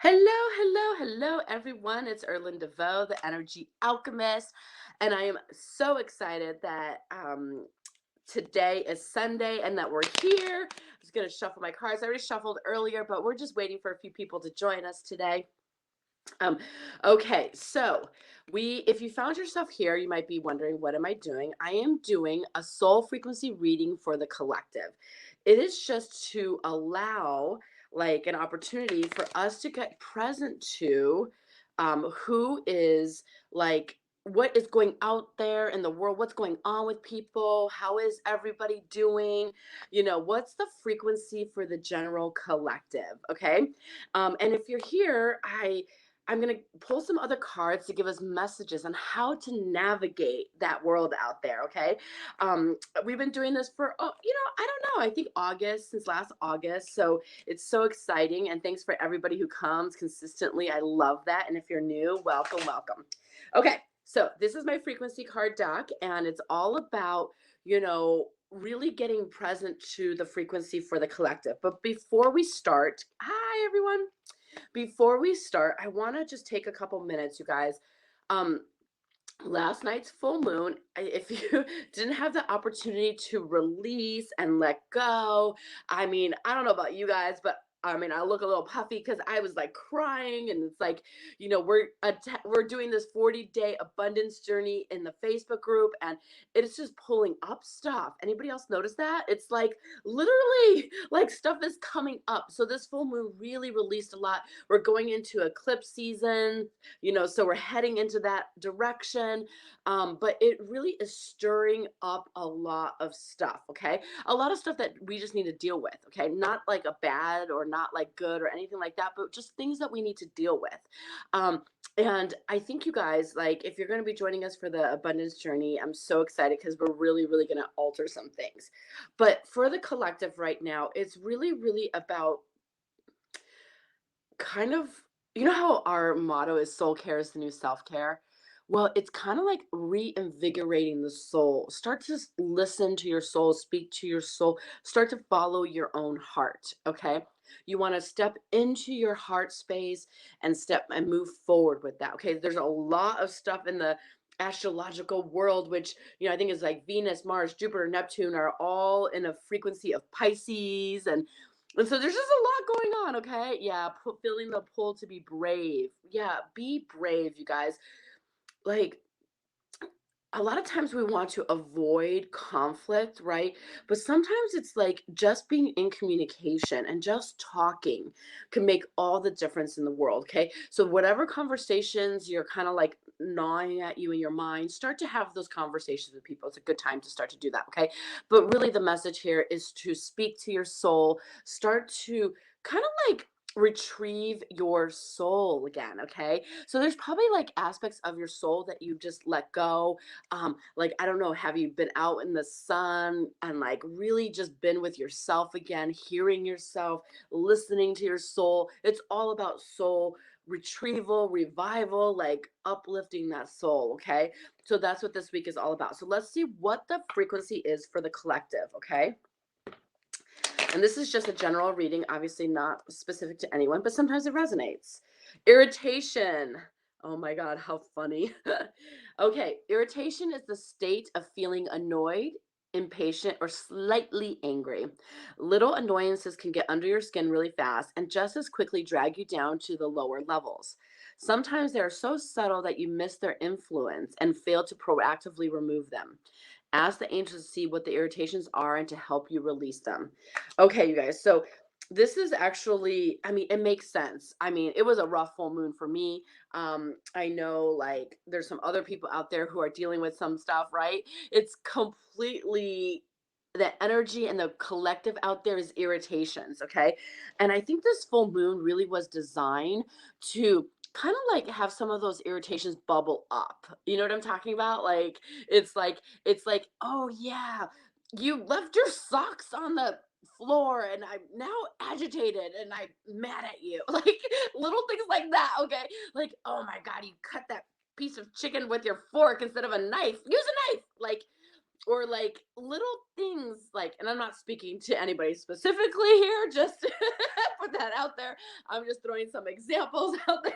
Hello, everyone. It's Erlinda Vo, the Energy Alchemist, and I am so excited that today is Sunday and that we're here. I'm just gonna shuffle my cards. I already shuffled earlier, but we're just waiting for a few people to join us today. Um, okay, so if you found yourself here, you might be wondering, what am I doing? I am doing a soul frequency reading for the collective. It is just to allow like an opportunity for us to get present to who is like what is going out there in the world, what's going on with people, how is everybody doing, what's the frequency for the general collective. Okay. And if you're here, I'm going to pull some other cards to give us messages on how to navigate that world out there. Okay. We've been doing this for, I don't know, I think August, since last August. So it's so exciting. And thanks for everybody who comes consistently. I love that. And if you're new, welcome, welcome. Okay. So this is my frequency card deck, and it's all about, really getting present to the frequency for the collective. But before we start, hi, everyone. Before we start, I want to just take a couple minutes, you guys. Um, Last night's full moon, if you didn't have the opportunity to release and let go, I mean, I don't know about you guys, but I mean, I look a little puffy because I was like crying, and it's like, we're doing this 40-day abundance journey in the Facebook group, and it's just pulling up stuff. Anybody else notice that? It's like literally like stuff is coming up. So this full moon really released a lot. We're going into eclipse season, so we're heading into that direction. But it really is stirring up a lot of stuff. Okay, a lot of stuff that we just need to deal with. Okay, not like a bad or not like good or anything like that, but just things that we need to deal with. um and I think, you guys, like, if you're going to be joining us for the abundance journey, I'm so excited because we're really going to alter some things. But for the collective right now, it's really about kind of, how our motto is soul care is the new self-care. Well, it's kind of like reinvigorating the soul. Start to listen to your soul, speak to your soul, start to follow your own heart. Okay, you want to step into your heart space and step and move forward with that. Okay, there's a lot of stuff in the astrological world, which, I think is like Venus, Mars, Jupiter, Neptune are all in a frequency of Pisces, and so there's just a lot going on. Okay, yeah, feeling the pull to be brave. Yeah, be brave, you guys. Like, a lot of times we want to avoid conflict, right? But sometimes it's like just being in communication and just talking can make all the difference in the world. Okay, so whatever conversations you're kind of like gnawing at you in your mind, start to have those conversations with people. It's a good time to start to do that. Okay, but really the message here is to speak to your soul, start to kind of like retrieve your soul again. Okay, so there's probably like aspects of your soul that you just let go. Like, I don't know, have you been out in the sun and like really just been with yourself again, hearing yourself, listening to your soul? It's all about soul retrieval, revival, like uplifting that soul. Okay, so that's what this week is all about. So let's see what the frequency is for the collective. Okay, and this is just a general reading, obviously not specific to anyone, but sometimes it resonates. Irritation. Oh my God, how funny. Okay, irritation is the state of feeling annoyed, impatient, or slightly angry. Little annoyances can get under your skin really fast and just as quickly drag you down to the lower levels. Sometimes they are so subtle that you miss their influence and fail to proactively remove them. Ask the angels to see what the irritations are and to help you release them. Okay, you guys. So this is actually, I mean, it makes sense. I mean, it was a rough full moon for me. I know like there's some other people out there who are dealing with some stuff, right? It's completely the energy and the collective out there is irritations. Okay. And I think this full moon really was designed to kind of like have some of those irritations bubble up. You know what I'm talking about? Like, it's like, oh yeah, you left your socks on the floor and I'm now agitated and I'm mad at you. Like little things like that. Okay. Like, oh my God, you cut that piece of chicken with your fork instead of a knife. Use a knife. Like, or like little things like, and I'm not speaking to anybody specifically here, just to put that out there. I'm just throwing some examples out there.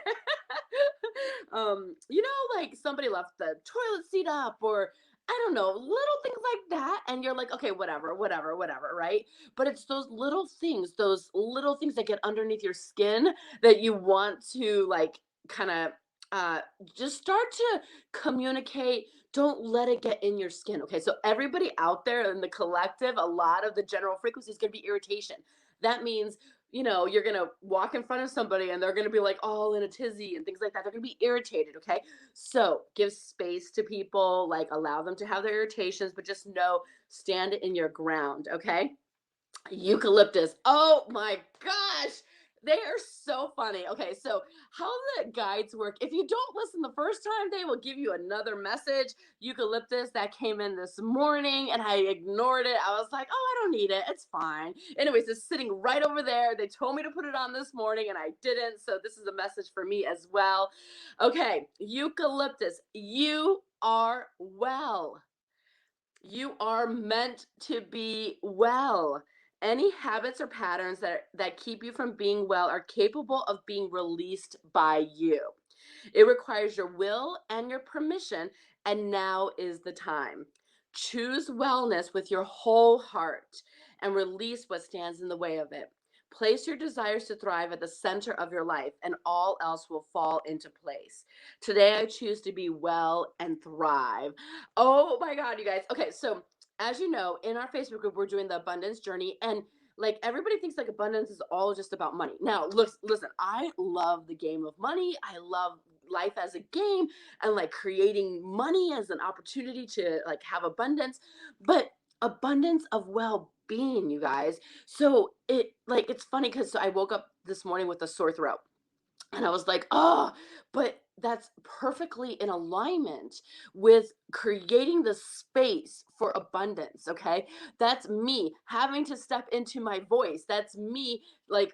Like somebody left the toilet seat up, or I don't know, little things like that. And you're like, okay, whatever, whatever, whatever, right? But it's those little things that get underneath your skin that you want to like kind of uh just start to communicate. Don't let it get in your skin. Okay, so everybody out there in the collective, a lot of the general frequency is going to be irritation. That means, you're going to walk in front of somebody and they're going to be like all in a tizzy and things like that. They're going to be irritated. Okay, so give space to people, like allow them to have their irritations, but just know, stand in your ground. Okay. Eucalyptus. Oh my gosh. They are so funny. Okay, so how the guides work, if you don't listen the first time, they will give you another message. Eucalyptus, that came in this morning and I ignored it. I was like, oh, I don't need it. It's fine. Anyways, it's sitting right over there. They told me to put it on this morning and I didn't. So this is a message for me as well. Okay, Eucalyptus, you are well. You are meant to be well. Any habits or patterns that keep you from being well are capable of being released by you. It requires your will and your permission, and now is the time. Choose wellness with your whole heart and release what stands in the way of it. Place your desires to thrive at the center of your life, and all else will fall into place. Today, I choose to be well and thrive. Oh my God, you guys. Okay, so as you know, in our Facebook group, we're doing the abundance journey, and like everybody thinks like abundance is all just about money. Now, look, listen, I love the game of money. I love life as a game and like creating money as an opportunity to like have abundance, but abundance of well-being, you guys. So it's funny because I woke up this morning with a sore throat. And I was like, oh, but that's perfectly in alignment with creating the space for abundance. Okay. That's me having to step into my voice. That's me like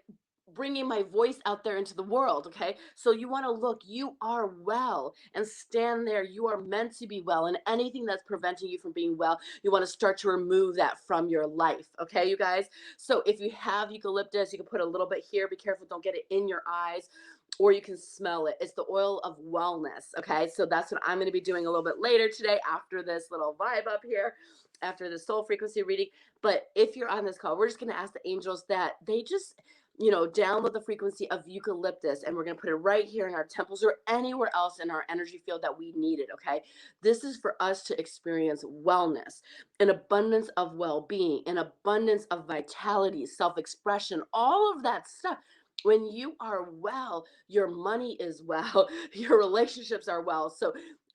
bringing my voice out there into the world. Okay. So you want to look, you are well and stand there. You are meant to be well. And anything that's preventing you from being well, you want to start to remove that from your life. Okay, you guys. So if you have eucalyptus, you can put a little bit here. Be careful, don't get it in your eyes, or you can smell it. It's the oil of wellness. Okay. So that's what I'm going to be doing a little bit later today after this little vibe up here, after the soul frequency reading. But if you're on this call, we're just going to ask the angels that they just, download the frequency of eucalyptus, and we're going to put it right here in our temples or anywhere else in our energy field that we need it. Okay. This is for us to experience wellness, an abundance of well being, an abundance of vitality, self expression, all of that stuff. When you are well, your money is well, your relationships are well. So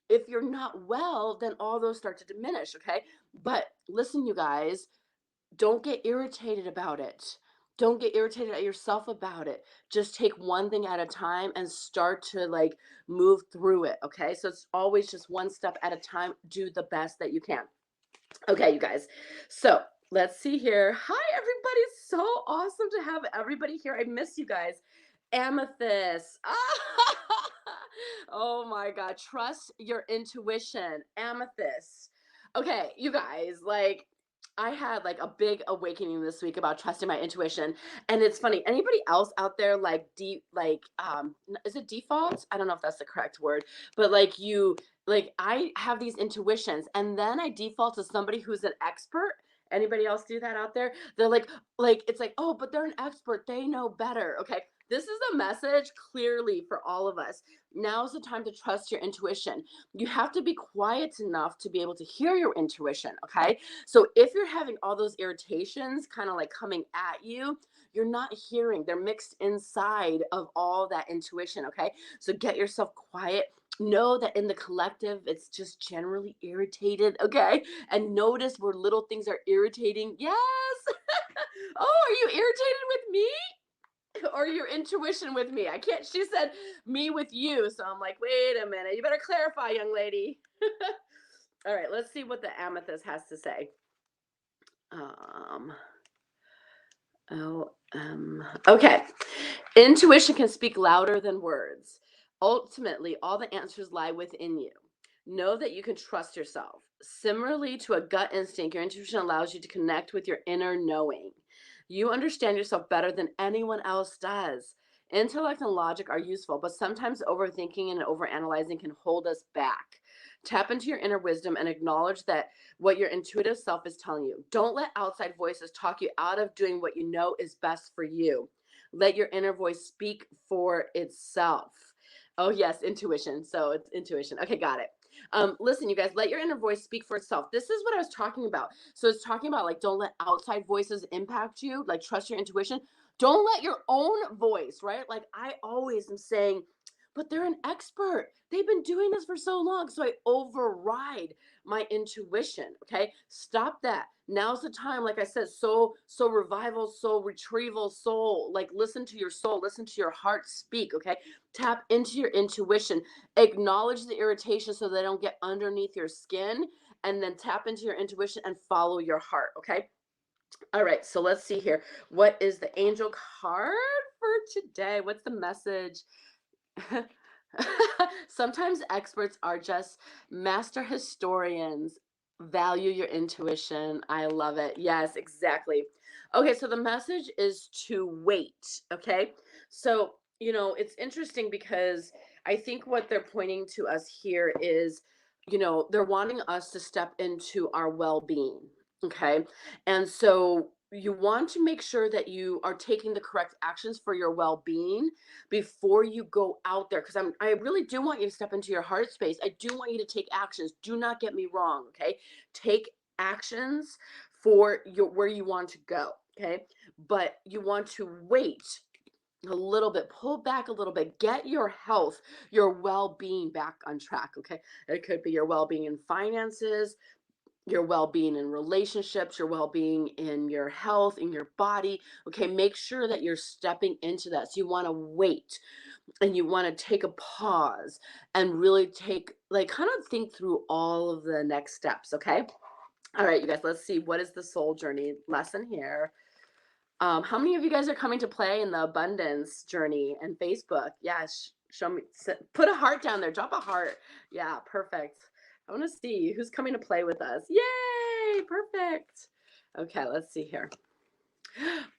if you're not well, then all those start to diminish. Okay. But listen, you guys, don't get irritated about it. Don't get irritated at yourself about it. Just take one thing at a time and start to like move through it. Okay. So it's always just one step at a time. Do the best that you can. Okay, you guys. So let's see here. Hi, everybody. So awesome to have everybody here. I miss you guys. Amethyst. Oh my God. Trust your intuition. Amethyst. Okay, you guys, like I had like a big awakening this week about trusting my intuition. And it's funny, anybody else out there like is it default? I don't know if that's the correct word, but like I have these intuitions and then I default to somebody who's an expert. Anybody else do that out there? They're like it's like, oh, but they're an expert. They know better. Okay. This is a message clearly for all of us. Now's the time to trust your intuition. You have to be quiet enough to be able to hear your intuition. Okay. So if you're having all those irritations kind of like coming at you, you're not hearing. They're mixed inside of all that intuition. Okay. So get yourself quiet. Know that in the collective, it's just generally irritated. Okay. And notice where little things are irritating. Yes. Oh, are you irritated with me? Or your intuition with me? I can't, she said me with you. So I'm like, wait a minute. You better clarify, young lady. All right. Let's see what the amethyst has to say. Um, okay. Intuition can speak louder than words. Ultimately, all the answers lie within you. Know that you can trust yourself. Similarly to a gut instinct, your intuition allows you to connect with your inner knowing. You understand yourself better than anyone else does. Intellect and logic are useful, but sometimes overthinking and overanalyzing can hold us back. Tap into your inner wisdom and acknowledge that what your intuitive self is telling you. Don't let outside voices talk you out of doing what you know is best for you. Let your inner voice speak for itself. Oh, yes, intuition. So it's intuition. Okay, got it. Listen, you guys, let your inner voice speak for itself. This is what I was talking about. So it's talking about like, don't let outside voices impact you. Like, trust your intuition. Don't let your own voice, right? Like, I always am saying, but they're an expert. They've been doing this for so long. So I override my intuition. Okay. Stop that. Now's the time. Like I said, so revival, soul retrieval, soul, like listen to your soul, listen to your heart speak. Okay. Tap into your intuition, acknowledge the irritation so they don't get underneath your skin, and then tap into your intuition and follow your heart. Okay. All right. So let's see here. What is the angel card for today? What's the message? Sometimes experts are just master historians. Value your intuition. I love it. Yes, exactly. Okay, so the message is to wait. Okay, so it's interesting because I think what they're pointing to us here is, they're wanting us to step into our well being. Okay, and so you want to make sure that you are taking the correct actions for your well being before you go out there, because I really do want you to step into your heart space. I do want you to take actions. Do not get me wrong, okay? Take actions for your where you want to go, okay? But you want to wait a little bit, pull back a little bit, get your health, your well-being back on track, okay? It could be your well-being in finances, your well-being in relationships, your well-being in your health, in your body. Okay, make sure that you're stepping into that. So you want to wait and you want to take a pause and really take, like, kind of think through all of the next steps. Okay. All right, you guys, let's see, what is the soul journey lesson here. How many of you guys are coming to play in the abundance journey and Facebook? Yeah, show me, put a heart down there, drop a heart. Yeah, perfect. I want to see who's coming to play with us. Yay, perfect. Okay, let's see here.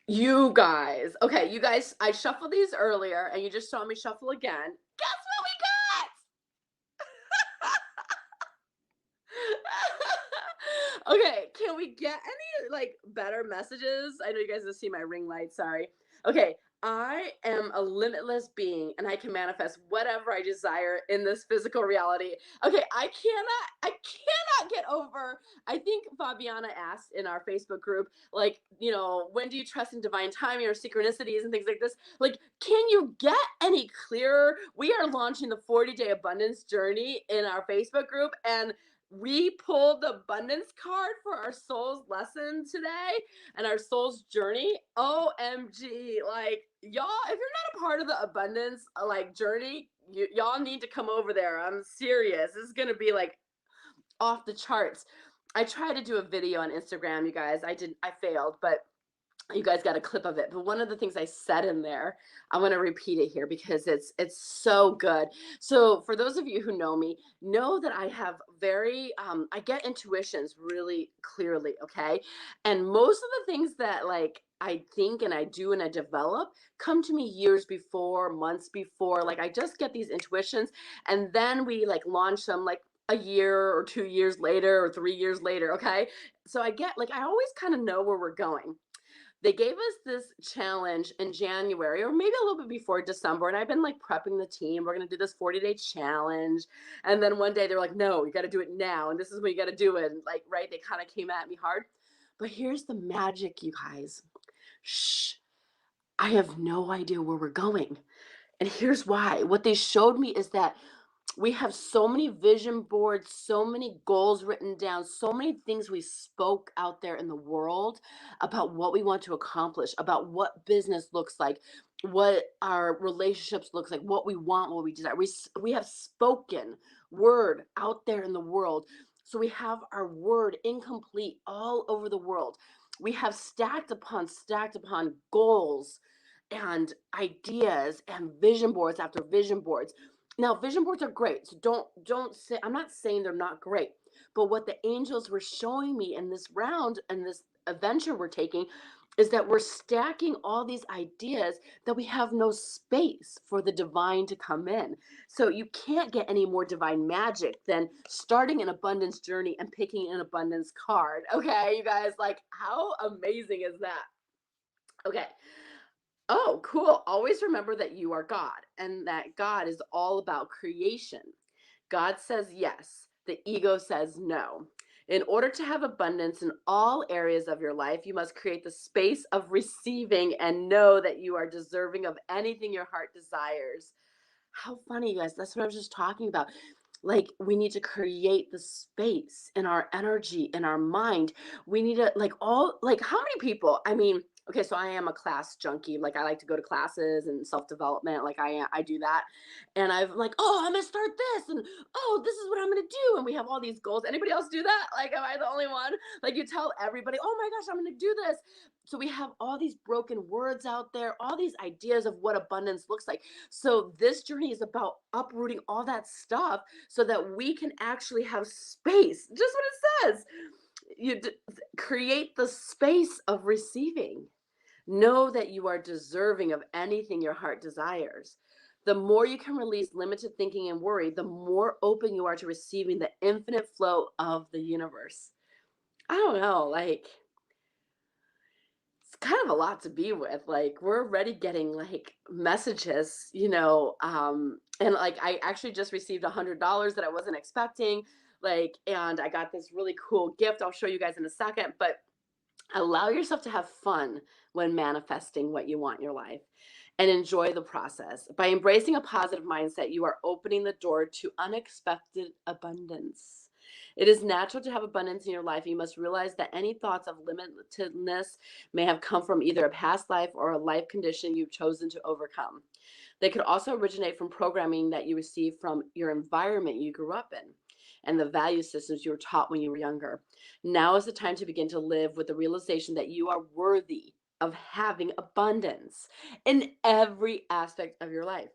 You guys. Okay, you guys, I shuffled these earlier and you just saw me shuffle again. Guess what we got? Okay, can we get any like better messages? I know you guys don't see my ring light, sorry. Okay, I am a limitless being and I can manifest whatever I desire in this physical reality. Okay, I cannot get over. I think Fabiana asked in our Facebook group, like, when do you trust in divine timing or synchronicities and things like this? Like, can you get any clearer? We are launching the 40-day abundance journey in our Facebook group, and we pulled the abundance card for our soul's lesson today and our soul's journey. OMG. Like, y'all, if you're not a part of the abundance like journey, y'all need to come over there. I'm serious. This is going to be like off the charts. I tried to do a video on Instagram, you guys. I failed, but you guys got a clip of it. But one of the things I said in there, I want to repeat it here because it's so good. So for those of you who know me, know that I have I get intuitions really clearly, okay? And most of the things that like I think and I do and I develop come to me years before, months before. Like I just get these intuitions and then we like launch them like a year or 2 years later or 3 years later, okay? So I get like I always kind of know where we're going. They gave us this challenge in January or maybe a little bit before December. And I've been like prepping the team. We're going to do this 40-day challenge. And then one day they're like, no, you got to do it now. And this is when you got to do it. And like, right. They kind of came at me hard. But here's the magic, you guys. Shh. I have no idea where we're going. And here's why. What they showed me is that we have so many vision boards, so many goals written down, so many things we spoke out there in the world about what we want to accomplish, about what business looks like, what our relationships looks like, what we want, what we desire. We have spoken word out there in the world. So we have our word incomplete all over the world. We have stacked upon goals and ideas and vision boards after vision boards. Now, vision boards are great. So don't say I'm not saying they're not great. But what the angels were showing me in this round and this adventure we're taking is that we're stacking all these ideas that we have no space for the divine to come in. So you can't get any more divine magic than starting an abundance journey and picking an abundance card. Okay, you guys, like how amazing is that? Okay. Oh, cool. Always remember that you are God and that God is all about creation. God says yes, the ego says no. In order to have abundance in all areas of your life, you must create the space of receiving and know that you are deserving of anything your heart desires. How funny, you guys. That's what I was just talking about. Like, we need to create the space in our energy, in our mind. We need to, like, how many people? I mean, okay, so I am a class junkie. Like, I like to go to classes and self development. Like, I do that. And I'm like, oh, I'm going to start this. And oh, this is what I'm going to do. And we have all these goals. Anybody else do that? Like, am I the only one? Like, you tell everybody, oh my gosh, I'm going to do this. So we have all these broken words out there, all these ideas of what abundance looks like. So this journey is about uprooting all that stuff so that we can actually have space. Just what it says. Create the space of receiving. Know that you are deserving of anything your heart desires. The more you can release limited thinking and worry, the more open you are to receiving the infinite flow of the universe. I don't know, like it's kind of a lot to be with. Like we're already getting like messages, and like I actually just received $100 that I wasn't expecting. Like, and I got this really cool gift. I'll show you guys in a second, but allow yourself to have fun when manifesting what you want in your life and enjoy the process. By embracing a positive mindset, you are opening the door to unexpected abundance. It is natural to have abundance in your life. You must realize that any thoughts of limitedness may have come from either a past life or a life condition you've chosen to overcome. They could also originate from programming that you received from your environment you grew up in and the value systems you were taught when you were younger. Now is the time to begin to live with the realization that you are worthy of having abundance in every aspect of your life.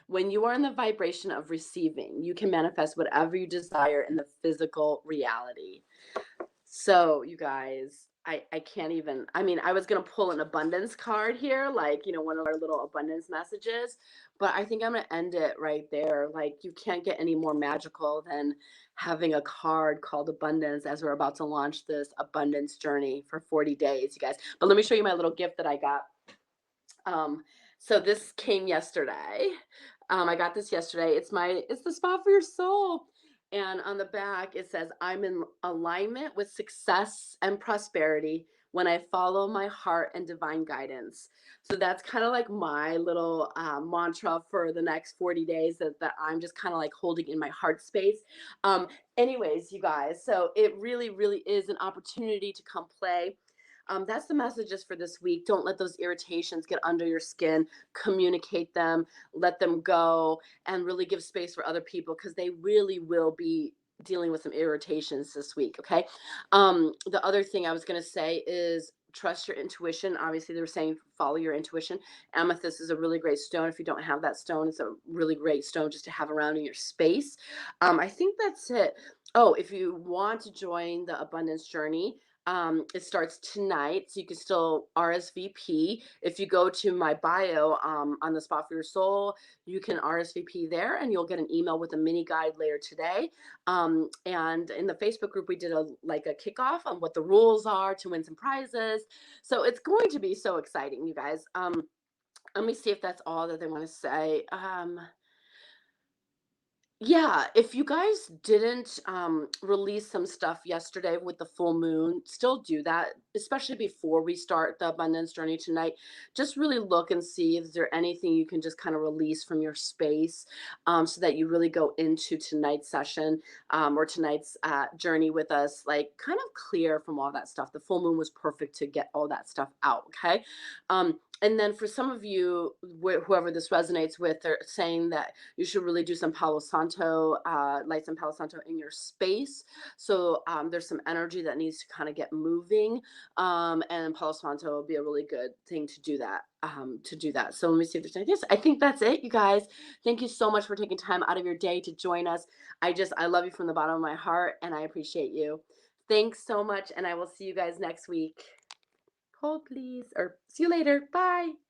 When you are in the vibration of receiving, you can manifest whatever you desire in the physical reality. So, you guys, I can't even, I mean, I was going to pull an abundance card here, like, one of our little abundance messages, but I think I'm going to end it right there. Like, you can't get any more magical than having a card called abundance as we're about to launch this abundance journey for 40 days, you guys. But let me show you my little gift that I got. So this came yesterday. I got this yesterday. It's the spot for your soul. And on the back, it says, I'm in alignment with success and prosperity when I follow my heart and divine guidance. So that's kind of like my little mantra for the next 40 days that I'm just kind of like holding in my heart space. Um, Anyways, you guys, so it really, really is an opportunity to come play. That's the messages for this week. Don't let those irritations get under your skin. Communicate them, let them go, and really give space for other people because they really will be dealing with some irritations this week. Okay. The other thing I was going to say is trust your intuition. Obviously, they're saying follow your intuition. Amethyst is a really great stone. If you don't have that stone, it's a really great stone just to have around in your space. I think that's it. Oh, if you want to join the abundance journey, it starts tonight, so you can still RSVP. If you go to my bio on the Spot for Your Soul, you can RSVP there, and you'll get an email with a mini guide later today. And in the Facebook group, we did a kickoff on what the rules are to win some prizes. So it's going to be so exciting, you guys. Let me see if that's all that they want to say. Yeah, if you guys didn't release some stuff yesterday with the full moon, still do that, especially before we start the abundance journey tonight. Just really look and see if there anything you can just kind of release from your space, so that you really go into tonight's session, or tonight's journey with us, like kind of clear from all that stuff. The full moon was perfect to get all that stuff out, okay? And then for some of you, whoever this resonates with, they're saying that you should really do some Palo Santo Santo, lights and Palo Santo in your space. So there's some energy that needs to kind of get moving, and Palo Santo will be a really good thing to do that. So let me see if there's anything else. I think that's it, you guys. Thank you so much for taking time out of your day to join us. I love you from the bottom of my heart, and I appreciate you. Thanks so much, and I will see you guys next week. Hold, please, or see you later. Bye.